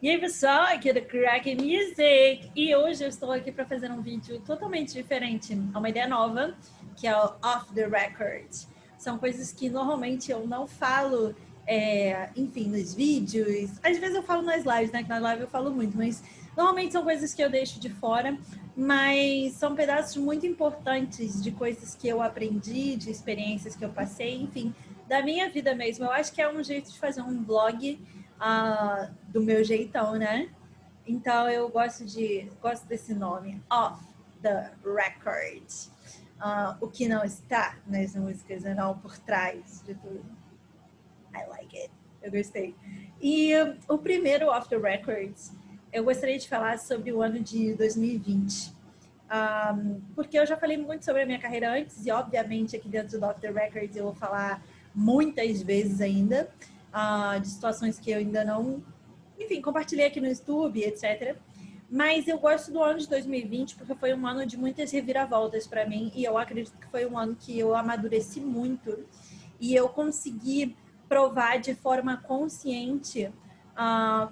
E aí pessoal, aqui é do Crack Music e hoje eu estou aqui para fazer um vídeo totalmente diferente, é uma ideia nova, que é o Off the Record. São coisas que normalmente eu não falo, enfim, nos vídeos. Às vezes eu falo nas lives, né, que na live eu falo muito, mas normalmente são coisas que eu deixo de fora, mas são pedaços muito importantes de coisas que eu aprendi, de experiências que eu passei, enfim, da minha vida mesmo. Eu acho que é um jeito de fazer um vlog do meu jeitão, né? Então eu gosto desse nome, Off the Record. O que não está nas músicas, é não por trás de tudo. I like it. Eu gostei. E o primeiro Off the Records, eu gostaria de falar sobre o ano de 2020. Porque eu já falei muito sobre a minha carreira antes e obviamente aqui dentro do Off the Records eu vou falar muitas vezes ainda de situações que eu ainda não, enfim, compartilhei aqui no YouTube, etc. Mas eu gosto do ano de 2020 porque foi um ano de muitas reviravoltas para mim e eu acredito que foi um ano que eu amadureci muito e eu consegui provar de forma consciente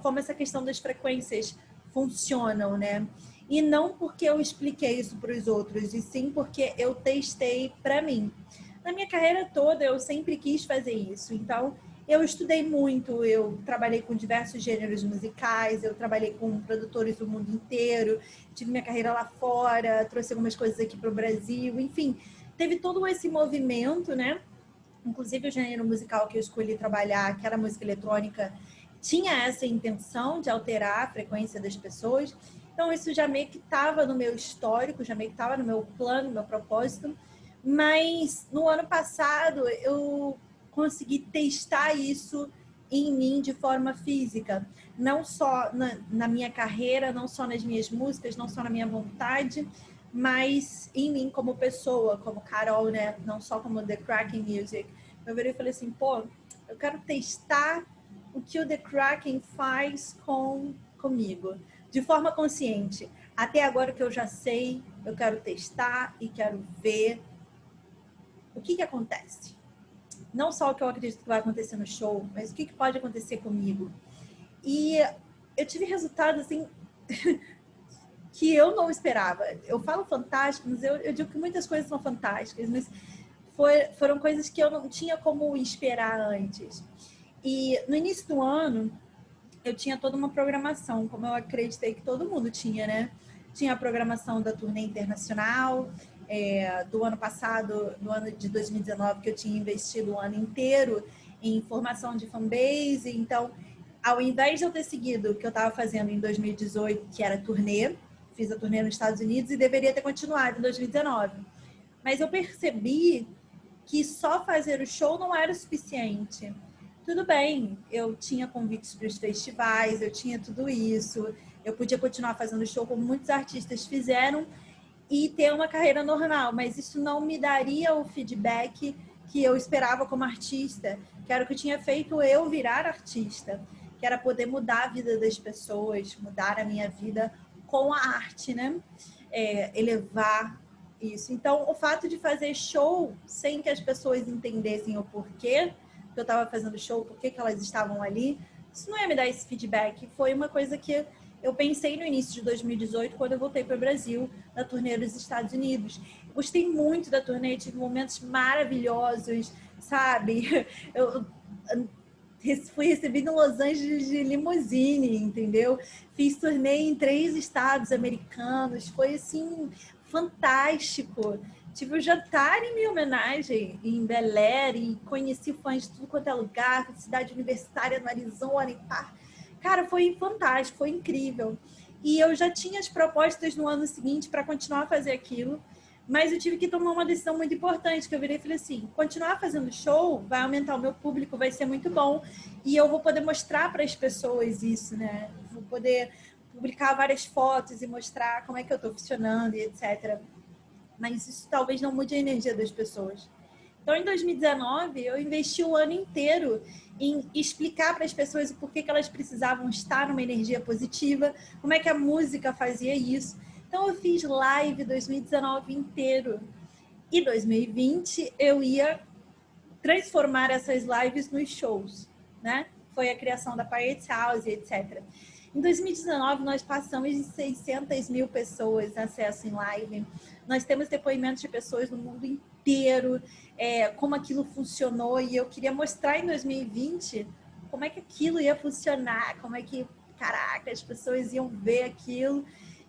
como essa questão das frequências funcionam, né? E não porque eu expliquei isso para os outros, e sim porque eu testei para mim. Na minha carreira toda, eu sempre quis fazer isso. Então, eu estudei muito, eu trabalhei com diversos gêneros musicais, eu trabalhei com produtores do mundo inteiro, tive minha carreira lá fora, trouxe algumas coisas aqui para o Brasil, enfim, teve todo esse movimento, né? Inclusive o gênero musical que eu escolhi trabalhar, que era música eletrônica, tinha essa intenção de alterar a frequência das pessoas. Então isso já meio que estava no meu histórico, já meio que estava no meu plano, no meu propósito. Mas no ano passado eu consegui testar isso em mim de forma física, não só na minha carreira, não só nas minhas músicas, não só na minha vontade, mas em mim como pessoa, como Carol, né? Não só como The Kraken Music. Eu virei e falei assim, pô, eu quero testar o que o The Kraken faz comigo, de forma consciente. Até agora que eu já sei, eu quero testar e quero ver o que acontece. Não só o que eu acredito que vai acontecer no show, mas o que pode acontecer comigo. E eu tive resultados assim que eu não esperava. Eu falo fantástico, mas eu digo que muitas coisas são fantásticas, mas foram coisas que eu não tinha como esperar antes. E no início do ano, eu tinha toda uma programação, como eu acreditei que todo mundo tinha, né? Tinha a programação da turnê internacional, do ano passado, no ano de 2019, que eu tinha investido o ano inteiro em formação de fanbase. Então, ao invés de eu ter seguido o que eu estava fazendo em 2018, que era turnê, fiz a turnê nos Estados Unidos e deveria ter continuado em 2019. Mas eu percebi que só fazer o show não era o suficiente. Tudo bem, eu tinha convites para os festivais, eu tinha tudo isso, eu podia continuar fazendo show como muitos artistas fizeram e ter uma carreira normal, mas isso não me daria o feedback que eu esperava como artista, que era o que tinha feito eu virar artista, que era poder mudar a vida das pessoas, mudar a minha vida com a arte, né? Elevar isso. Então, o fato de fazer show sem que as pessoas entendessem o porquê que eu estava fazendo show, porquê que elas estavam ali, isso não ia me dar esse feedback. Foi uma coisa que eu pensei no início de 2018, quando eu voltei para o Brasil, na turnê dos Estados Unidos. Gostei muito da turnê, tive momentos maravilhosos, sabe? Eu fui recebida em Los Angeles de limusine, entendeu? Fiz turnê em 3 estados americanos, foi assim, fantástico. Tive um jantar em minha homenagem em Bel Air e conheci fãs de tudo quanto é lugar, cidade universitária no Arizona e pá. Cara, foi fantástico, foi incrível. E eu já tinha as propostas no ano seguinte para continuar a fazer aquilo, mas eu tive que tomar uma decisão muito importante, que eu virei e falei assim, continuar fazendo show vai aumentar o meu público, vai ser muito bom, e eu vou poder mostrar para as pessoas isso, né? Vou poder publicar várias fotos e mostrar como é que eu estou funcionando e etc. Mas isso talvez não mude a energia das pessoas. Então, em 2019, eu investi o ano inteiro em explicar para as pessoas o porquê que elas precisavam estar numa energia positiva, como é que a música fazia isso. Então, eu fiz live 2019 inteiro. E 2020, eu ia transformar essas lives nos shows, né? Foi a criação da Pirates House, etc. Em 2019, nós passamos de 600 mil pessoas acesso em live. Nós temos depoimentos de pessoas no mundo inteiro, como aquilo funcionou. E eu queria mostrar em 2020 como é que aquilo ia funcionar, como é que, caraca, as pessoas iam ver aquilo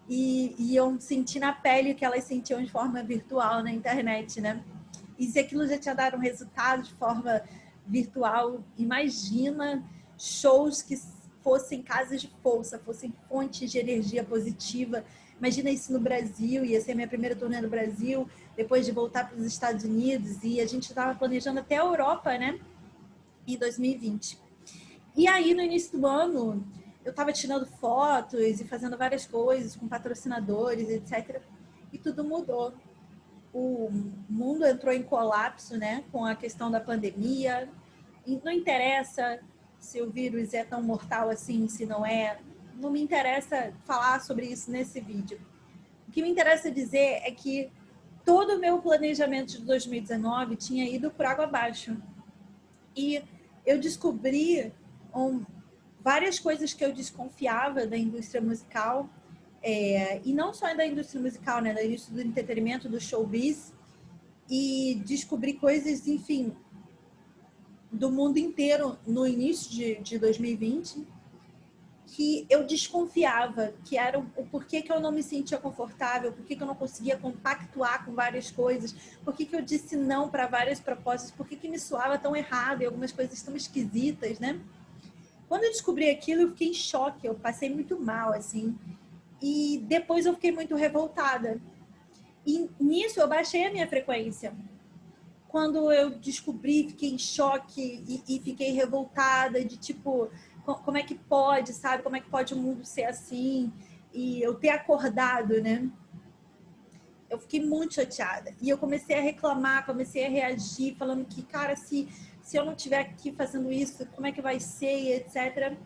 e iam sentir na pele o que elas sentiam de forma virtual na internet, né? E se aquilo já tinha dado um resultado de forma virtual, imagina shows que fossem casas de força, fossem fontes de energia positiva. Imagina isso no Brasil, ia ser a minha primeira turnê no Brasil, depois de voltar para os Estados Unidos, e a gente estava planejando até a Europa, né? Em 2020. E aí, no início do ano, eu estava tirando fotos e fazendo várias coisas com patrocinadores, etc. E tudo mudou. O mundo entrou em colapso, né? Com a questão da pandemia. E não interessa se o vírus é tão mortal assim, se não é. Não me interessa falar sobre isso nesse vídeo. O que me interessa dizer é que todo o meu planejamento de 2019 tinha ido por água abaixo. E eu descobri várias coisas que eu desconfiava da indústria musical, e não só da indústria musical, né, da indústria do entretenimento, do showbiz, e descobri coisas, enfim, do mundo inteiro no início de 2020, que eu desconfiava, que era o porquê que eu não me sentia confortável, porquê que eu não conseguia compactuar com várias coisas, porquê que eu disse não para várias propostas, porquê que me soava tão errado e algumas coisas tão esquisitas, né? Quando eu descobri aquilo, eu fiquei em choque, eu passei muito mal, assim. E depois eu fiquei muito revoltada. E nisso eu baixei a minha frequência. Quando eu descobri, fiquei em choque e fiquei revoltada de tipo, como é que pode, sabe? Como é que pode o mundo ser assim? E eu ter acordado, né? Eu fiquei muito chateada. E eu comecei a reclamar, comecei a reagir, falando que, cara, se eu não estiver aqui fazendo isso, como é que vai ser, etc.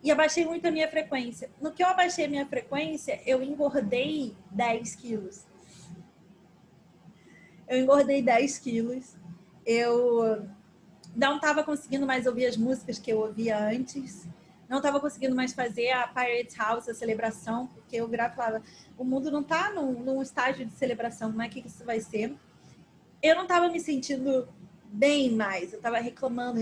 E abaixei muito a minha frequência. No que eu abaixei a minha frequência, eu engordei 10 quilos. Eu engordei 10 quilos. Eu não estava conseguindo mais ouvir as músicas que eu ouvia antes. Não estava conseguindo mais fazer a Pirate House, a celebração, porque eu virava e falava, o mundo não está num estágio de celebração, como é que isso vai ser? Eu não estava me sentindo bem mais. Eu estava reclamando.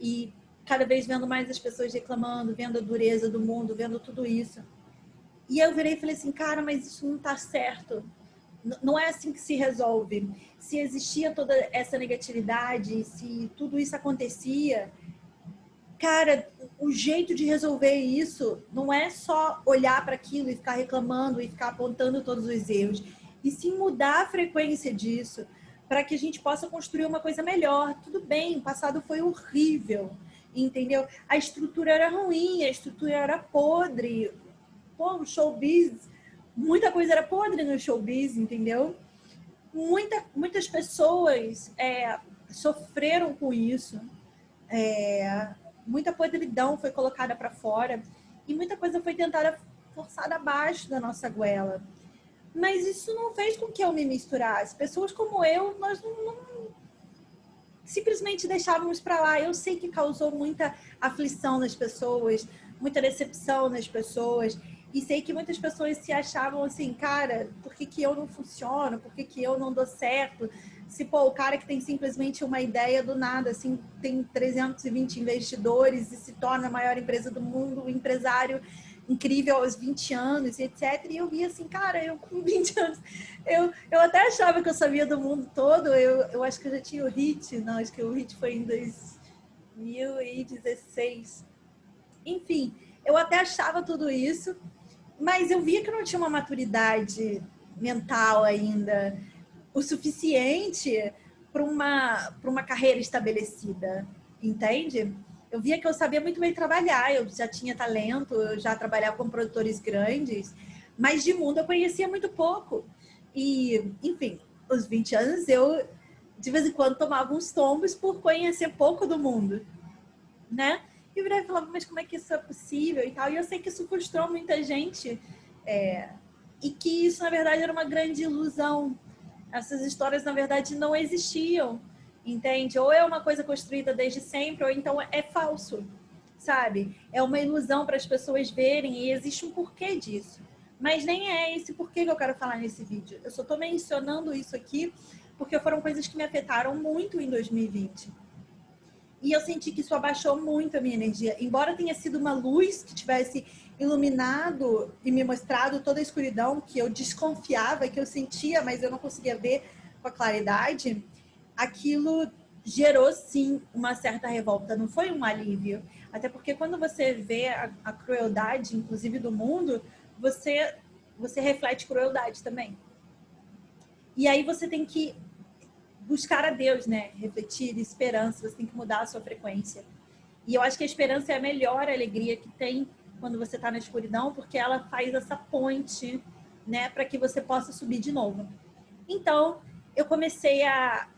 E cada vez vendo mais as pessoas reclamando, vendo a dureza do mundo, vendo tudo isso. E eu virei e falei assim, cara, mas isso não tá certo. Não é assim que se resolve. Se existia toda essa negatividade, se tudo isso acontecia, cara, o jeito de resolver isso não é só olhar para aquilo e ficar reclamando e ficar apontando todos os erros, e sim mudar a frequência disso para que a gente possa construir uma coisa melhor. Tudo bem, o passado foi horrível, entendeu? A estrutura era ruim, a estrutura era podre. Pô, o showbiz, muita coisa era podre no showbiz, entendeu? Muitas pessoas sofreram com isso. Muita podridão foi colocada para fora e muita coisa foi tentada forçada abaixo da nossa goela. Mas isso não fez com que eu me misturasse. Pessoas como eu, nós não simplesmente deixávamos para lá. Eu sei que causou muita aflição nas pessoas, muita decepção nas pessoas. E sei que muitas pessoas se achavam assim, cara, por que eu não funciono? Por que eu não dou certo? Se, pô, o cara que tem simplesmente uma ideia do nada, assim, tem 320 investidores e se torna a maior empresa do mundo, um empresário incrível aos 20 anos, etc. E eu via assim, cara, eu com 20 anos, eu até achava que eu sabia do mundo todo, eu acho que eu já tinha o HIT, não, acho que o HIT foi em 2016. Enfim, eu até achava tudo isso, mas eu via que eu não tinha uma maturidade mental ainda o suficiente para uma carreira estabelecida, entende? Eu via que eu sabia muito bem trabalhar, eu já tinha talento, eu já trabalhava com produtores grandes, mas de mundo eu conhecia muito pouco. E, enfim, aos 20 anos eu, de vez em quando, tomava uns tombos por conhecer pouco do mundo, né? E eu virava e falava, mas como é que isso é possível e tal? E eu sei que isso frustrou muita gente, e que isso, na verdade, era uma grande ilusão. Essas histórias, na verdade, não existiam, entende? Ou é uma coisa construída desde sempre, ou então é falso. sabe? É uma ilusão para as pessoas verem e existe um porquê disso. Mas nem é esse porquê que eu quero falar nesse vídeo. Eu só tô mencionando isso aqui porque foram coisas que me afetaram muito em 2020. E eu senti que isso abaixou muito a minha energia. Embora tenha sido uma luz que tivesse iluminado e me mostrado toda a escuridão que eu desconfiava, que eu sentia, mas eu não conseguia ver com a claridade, aquilo gerou, sim, uma certa revolta. Não foi um alívio. Até porque quando você vê a crueldade, inclusive do mundo, você reflete crueldade também. E aí você tem que buscar a Deus, né? Refletir, esperança, você tem que mudar a sua frequência. E eu acho que a esperança é a melhor alegria que tem quando você está na escuridão, porque ela faz essa ponte, né, para que você possa subir de novo. Então, eu comecei a,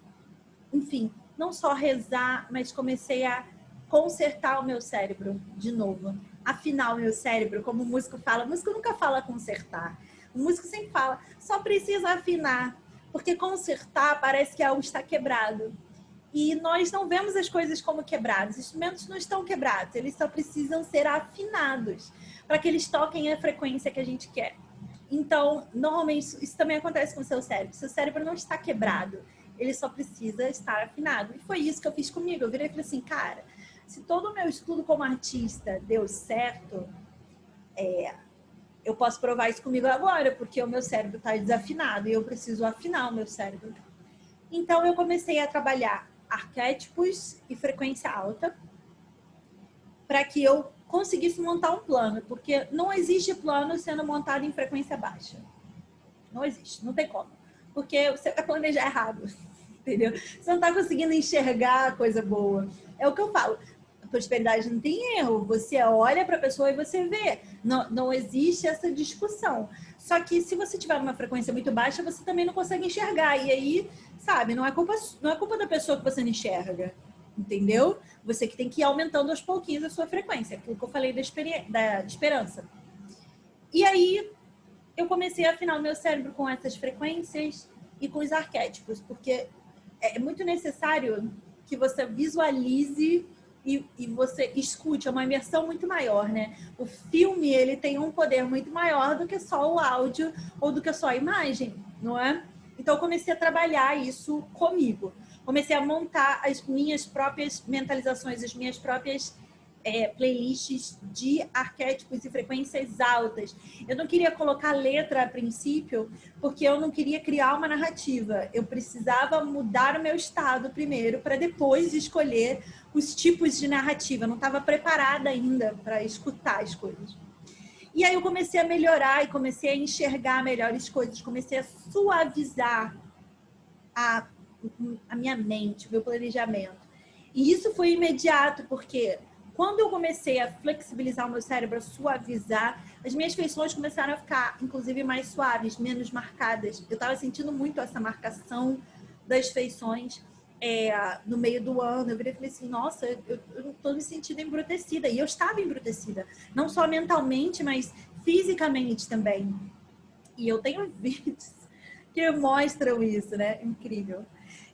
enfim, não só rezar, mas comecei a consertar o meu cérebro de novo. Afinar o meu cérebro, como o músico fala. O músico nunca fala consertar. O músico sempre fala, só precisa afinar. Porque consertar parece que algo está quebrado. E nós não vemos as coisas como quebradas. Os instrumentos não estão quebrados, eles só precisam ser afinados para que eles toquem a frequência que a gente quer. Então, normalmente, isso também acontece com o seu cérebro. Seu cérebro não está quebrado, ele só precisa estar afinado. E foi isso que eu fiz comigo. Eu virei e falei assim, cara, se todo o meu estudo como artista deu certo, eu posso provar isso comigo agora, porque o meu cérebro está desafinado e eu preciso afinar o meu cérebro. Então, eu comecei a trabalhar arquétipos e frequência alta para que eu conseguisse montar um plano, porque não existe plano sendo montado em frequência baixa. Não existe, não tem como. Porque você vai planejar errado, entendeu? Você não está conseguindo enxergar a coisa boa. É o que eu falo. A prosperidade não tem erro. Você olha para a pessoa e você vê. Não, não existe essa discussão. Só que se você tiver uma frequência muito baixa, você também não consegue enxergar. E aí, sabe, não é culpa da pessoa que você não enxerga. Entendeu? Você que tem que ir aumentando aos pouquinhos a sua frequência. Aquilo que eu falei da esperança. E aí, eu comecei a afinar o meu cérebro com essas frequências e com os arquétipos, porque é muito necessário que você visualize e você escute, é uma imersão muito maior, né? O filme, ele tem um poder muito maior do que só o áudio ou do que só a imagem, não é? Então, eu comecei a trabalhar isso comigo. Comecei a montar as minhas próprias mentalizações, as minhas próprias playlists de arquétipos e frequências altas. Eu não queria colocar letra a princípio, porque eu não queria criar uma narrativa. Eu precisava mudar o meu estado primeiro, para depois escolher os tipos de narrativa. Eu não estava preparada ainda para escutar as coisas. E aí eu comecei a melhorar e comecei a enxergar melhores coisas, comecei a suavizar a minha mente, o meu planejamento. E isso foi imediato, porque quando eu comecei a flexibilizar o meu cérebro, a suavizar, as minhas feições começaram a ficar, inclusive, mais suaves, menos marcadas. Eu estava sentindo muito essa marcação das feições no meio do ano. Eu virei e falei assim, nossa, eu não estou me sentindo embrutecida. E eu estava embrutecida, não só mentalmente, mas fisicamente também. E eu tenho vídeos que mostram isso, né? Incrível.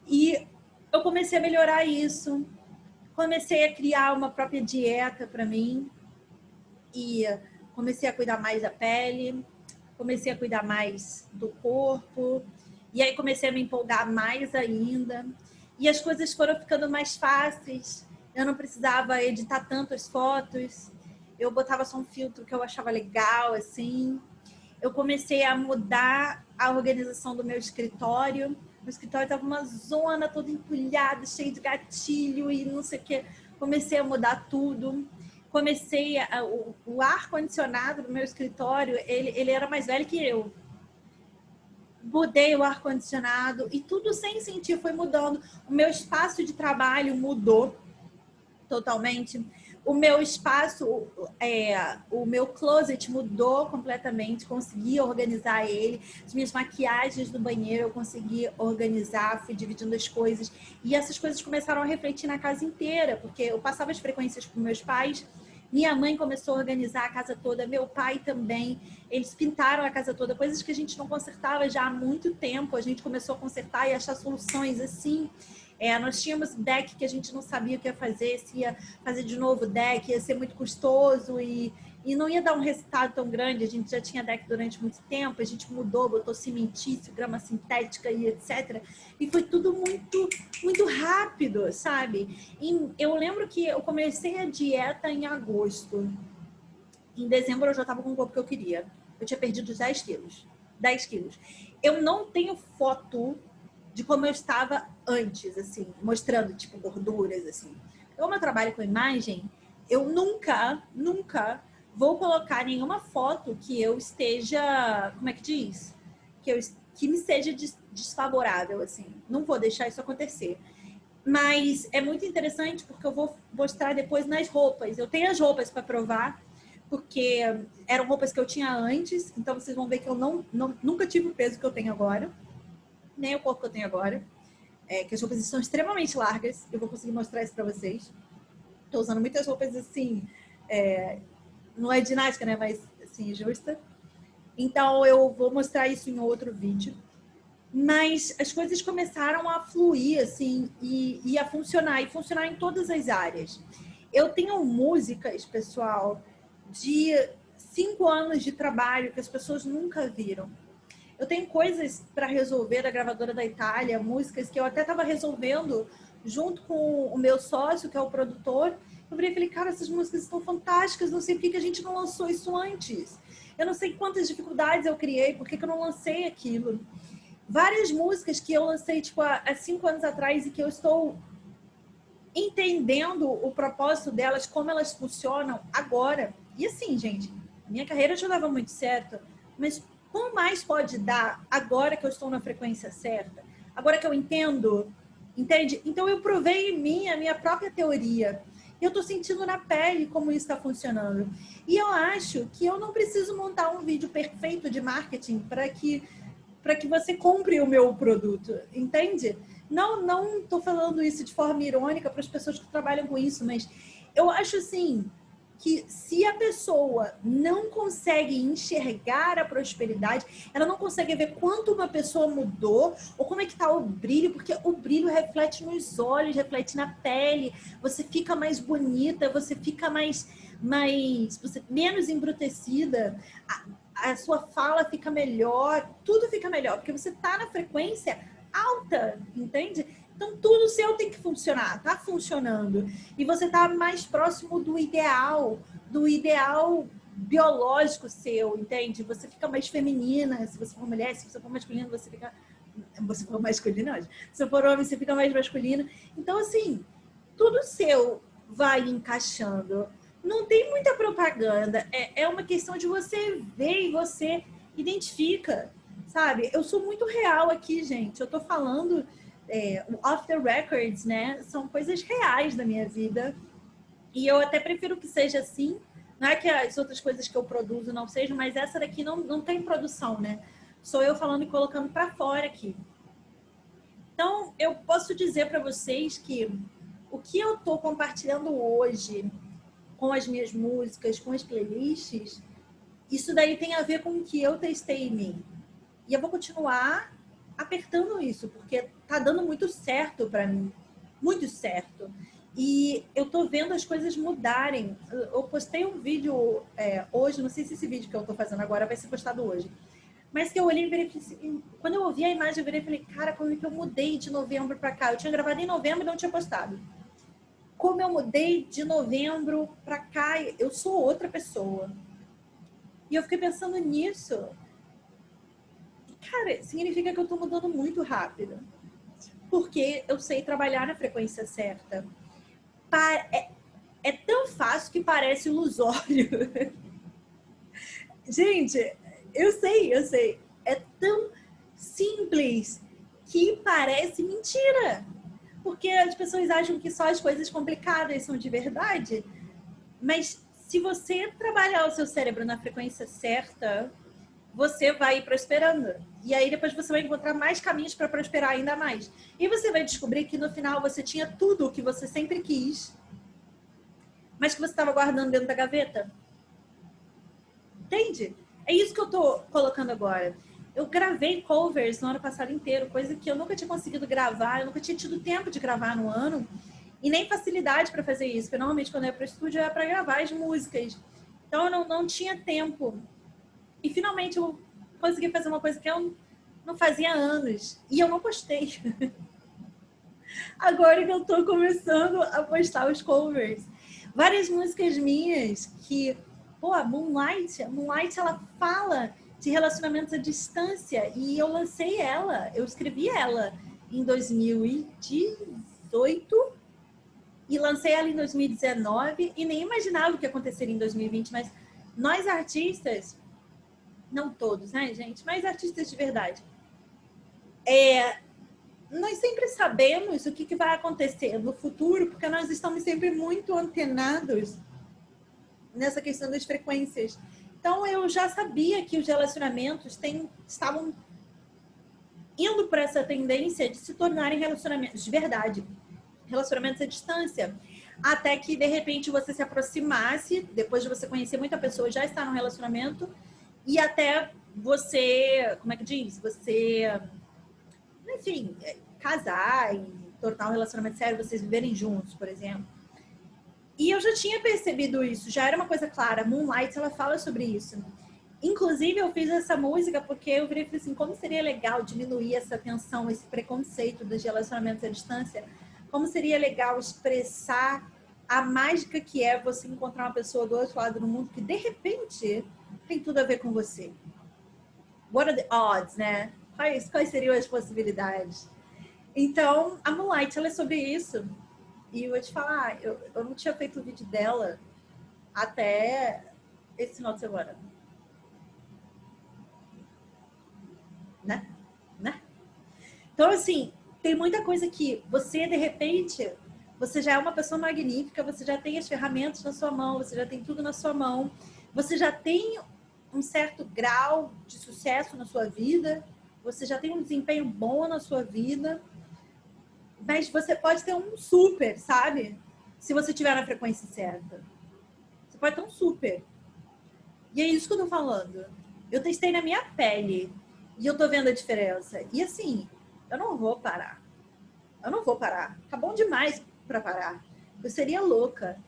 E eu comecei a melhorar isso, comecei a criar uma própria dieta para mim e comecei a cuidar mais da pele, comecei a cuidar mais do corpo e aí comecei a me empolgar mais ainda e as coisas foram ficando mais fáceis. Eu não precisava editar tantas fotos, eu botava só um filtro que eu achava legal, assim. Eu comecei a mudar a organização do meu escritório. O escritório estava uma zona toda empulhada, cheio de gatilho e não sei o quê. Comecei a mudar tudo. O ar-condicionado do meu escritório, ele era mais velho que eu. Mudei o ar-condicionado e tudo sem sentir foi mudando. O meu espaço de trabalho mudou totalmente. O meu espaço, o meu closet mudou completamente, consegui organizar ele. As minhas maquiagens no banheiro eu consegui organizar, fui dividindo as coisas. E essas coisas começaram a refletir na casa inteira, porque eu passava as frequências para meus pais, minha mãe começou a organizar a casa toda, meu pai também. Eles pintaram a casa toda, coisas que a gente não consertava já há muito tempo. A gente começou a consertar e achar soluções assim. Nós tínhamos deck que a gente não sabia o que ia fazer, se ia fazer de novo deck, ia ser muito custoso e não ia dar um resultado tão grande. A gente já tinha deck durante muito tempo, a gente mudou, botou cimentício, grama sintética e etc. E foi tudo muito, muito rápido, sabe? E eu lembro que eu comecei a dieta em agosto. Em dezembro eu já estava com o corpo que eu queria. Eu tinha perdido 10 quilos. 10 quilos. Eu não tenho foto de como eu estava antes, assim, mostrando, tipo, gorduras, assim. Como eu trabalho com imagem, eu nunca vou colocar nenhuma foto que eu esteja, como é que diz? Que me seja desfavorável, assim. Não vou deixar isso acontecer. Mas é muito interessante porque eu vou mostrar depois nas roupas. Eu tenho as roupas para provar, porque eram roupas que eu tinha antes, então vocês vão ver que eu nunca tive o peso que eu tenho agora, nem o corpo que eu tenho agora, que as roupas estão extremamente largas, eu vou conseguir mostrar isso para vocês. Estou usando muitas roupas assim, não é ginástica, né, mas assim, justa. Então eu vou mostrar isso em outro vídeo. Mas as coisas começaram a fluir, assim, e a funcionar em todas as áreas. Eu tenho músicas, pessoal, de 5 anos de trabalho que as pessoas nunca viram. Eu tenho coisas para resolver da gravadora da Itália, músicas que eu até estava resolvendo junto com o meu sócio, que é o produtor. Eu virei e falei, cara, essas músicas estão fantásticas, não sei por que a gente não lançou isso antes. Eu não sei quantas dificuldades eu criei, por que eu não lancei aquilo. Várias músicas que eu lancei tipo, há 5 anos atrás e que eu estou entendendo o propósito delas, como elas funcionam agora. E assim, gente, minha carreira já dava muito certo, mas qual mais pode dar agora que eu estou na frequência certa? Agora que eu entendo, entende? Então eu provei em mim a minha própria teoria. E eu estou sentindo na pele como isso está funcionando. E eu acho que eu não preciso montar um vídeo perfeito de marketing para que você compre o meu produto, entende? Não estou falando isso de forma irônica para as pessoas que trabalham com isso, mas eu acho assim que se a pessoa não consegue enxergar a prosperidade, ela não consegue ver quanto uma pessoa mudou ou como é que está o brilho, porque o brilho reflete nos olhos, reflete na pele, você fica mais bonita, você fica menos embrutecida, a sua fala fica melhor, tudo fica melhor, porque você está na frequência alta, entende? Então, tudo seu tem que funcionar, tá funcionando. E você tá mais próximo do ideal biológico seu, entende? Você fica mais feminina, se você for mulher, se você for masculino, você fica... Você for masculino, se for homem, você fica mais masculino. Então, assim, tudo seu vai encaixando. Não tem muita propaganda, é uma questão de você ver e você identifica, sabe? Eu sou muito real aqui, gente. Eu tô falando off the records, né? São coisas reais da minha vida. E eu até prefiro que seja assim. Não é que as outras coisas que eu produzo não sejam, mas essa daqui não tem produção, né? Sou eu falando e colocando para fora aqui. Então, eu posso dizer para vocês que o que eu tô compartilhando hoje com as minhas músicas, com as playlists, isso daí tem a ver com o que eu testei em mim. E eu vou continuar apertando isso, porque tá dando muito certo para mim. Muito certo. E eu tô vendo as coisas mudarem. Eu postei um vídeo hoje, não sei se esse vídeo que eu tô fazendo agora vai ser postado hoje. Mas que eu olhei e virei, quando eu ouvi a imagem, eu virei e falei, cara, como é que eu mudei de novembro para cá? Eu tinha gravado em novembro e não tinha postado. Como eu mudei de novembro para cá, eu sou outra pessoa. E eu fiquei pensando nisso. Cara, significa que eu tô mudando muito rápido. Porque eu sei trabalhar na frequência certa. É tão fácil que parece ilusório. Gente, eu sei. É tão simples que parece mentira. Porque as pessoas acham que só as coisas complicadas são de verdade. Mas se você trabalhar o seu cérebro na frequência certa, você vai ir prosperando. E aí depois você vai encontrar mais caminhos para prosperar ainda mais. E você vai descobrir que no final você tinha tudo o que você sempre quis, mas que você estava guardando dentro da gaveta. Entende? É isso que eu tô colocando agora. Eu gravei covers no ano passado inteiro, coisa que eu nunca tinha conseguido gravar, eu nunca tinha tido tempo de gravar no ano, e nem facilidade para fazer isso, porque normalmente quando eu ia para o estúdio era para gravar as músicas. Então eu não tinha tempo. E finalmente eu consegui fazer uma coisa que eu não fazia há anos, e eu não postei. Agora que eu tô começando a postar os covers. Várias músicas minhas que, pô, a Moonlight ela fala de relacionamentos à distância e eu lancei ela, eu escrevi ela em 2018 e lancei ela em 2019 e nem imaginava o que aconteceria em 2020, mas nós artistas, não todos, né, gente, mas artistas de verdade, nós sempre sabemos o que vai acontecer no futuro, porque nós estamos sempre muito antenados nessa questão das frequências. Então, eu já sabia que os relacionamentos estavam indo para essa tendência de se tornarem relacionamentos de verdade, relacionamentos à distância. Até que, de repente, você se aproximasse, depois de você conhecer muita pessoa, já está num relacionamento, e até você, como é que diz? Você, enfim, casar e tornar um relacionamento sério, vocês viverem juntos, por exemplo. E eu já tinha percebido isso, já era uma coisa clara. Moonlight, ela fala sobre isso. Inclusive, eu fiz essa música porque eu virei e falei assim, como seria legal diminuir essa tensão, esse preconceito dos relacionamentos à distância? Como seria legal expressar a mágica que é você encontrar uma pessoa do outro lado do mundo que, de repente, tem tudo a ver com você? What are the odds, né? Quais seriam as possibilidades? Então, a Moonlight, ela é sobre isso. E eu vou te falar, eu não tinha feito o vídeo dela até esse final de semana. Né? Então, assim, tem muita coisa que você, de repente, você já é uma pessoa magnífica, você já tem as ferramentas na sua mão, você já tem tudo na sua mão, você já tem um certo grau de sucesso na sua vida, você já tem um desempenho bom na sua vida, mas você pode ter um super, sabe? Se você tiver na frequência certa. Você pode ter um super. E é isso que eu tô falando. Eu testei na minha pele e eu tô vendo a diferença. E assim, eu não vou parar. Eu não vou parar. Tá bom demais para parar. Eu seria louca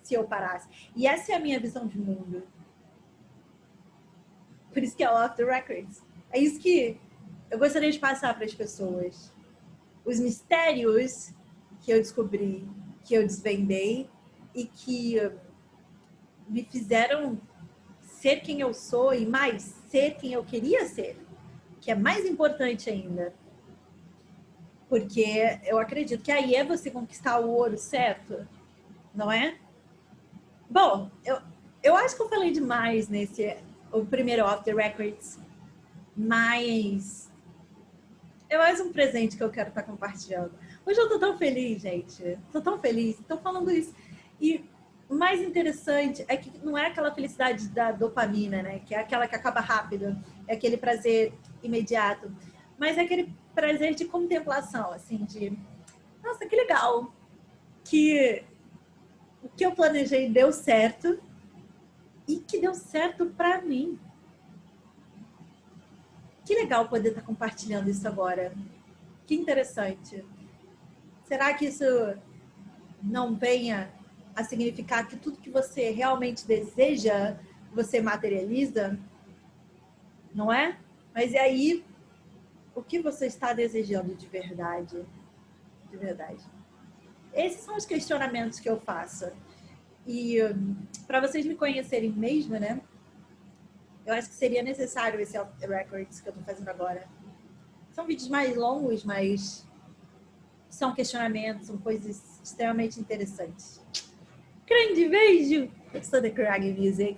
se eu parasse. E essa é a minha visão de mundo. Por isso que é Off the Records. É isso que eu gostaria de passar para as pessoas. Os mistérios que eu descobri, que eu desvendei e que me fizeram ser quem eu sou e mais ser quem eu queria ser, que é mais importante ainda. Porque eu acredito que aí é você conquistar o ouro certo, não é? Bom, eu acho que eu falei demais o primeiro Off the Records, mas é mais um presente que eu quero estar compartilhando. Hoje eu tô tão feliz, gente. Tô tão feliz. Tô falando isso. E o mais interessante é que não é aquela felicidade da dopamina, né? Que é aquela que acaba rápido. É aquele prazer imediato. Mas é aquele prazer de contemplação, assim, de... Nossa, que legal! Que o que eu planejei deu certo e que deu certo pra mim. Que legal poder estar compartilhando isso agora. Que interessante. Será que isso não venha a significar que tudo que você realmente deseja, você materializa? Não é? Mas e aí, o que você está desejando de verdade? De verdade. Esses são os questionamentos que eu faço. E para vocês me conhecerem mesmo, né? Eu acho que seria necessário esse Off the Records que eu estou fazendo agora. São vídeos mais longos, mas são questionamentos, são coisas extremamente interessantes. Grande beijo! Eu sou The Crag Music.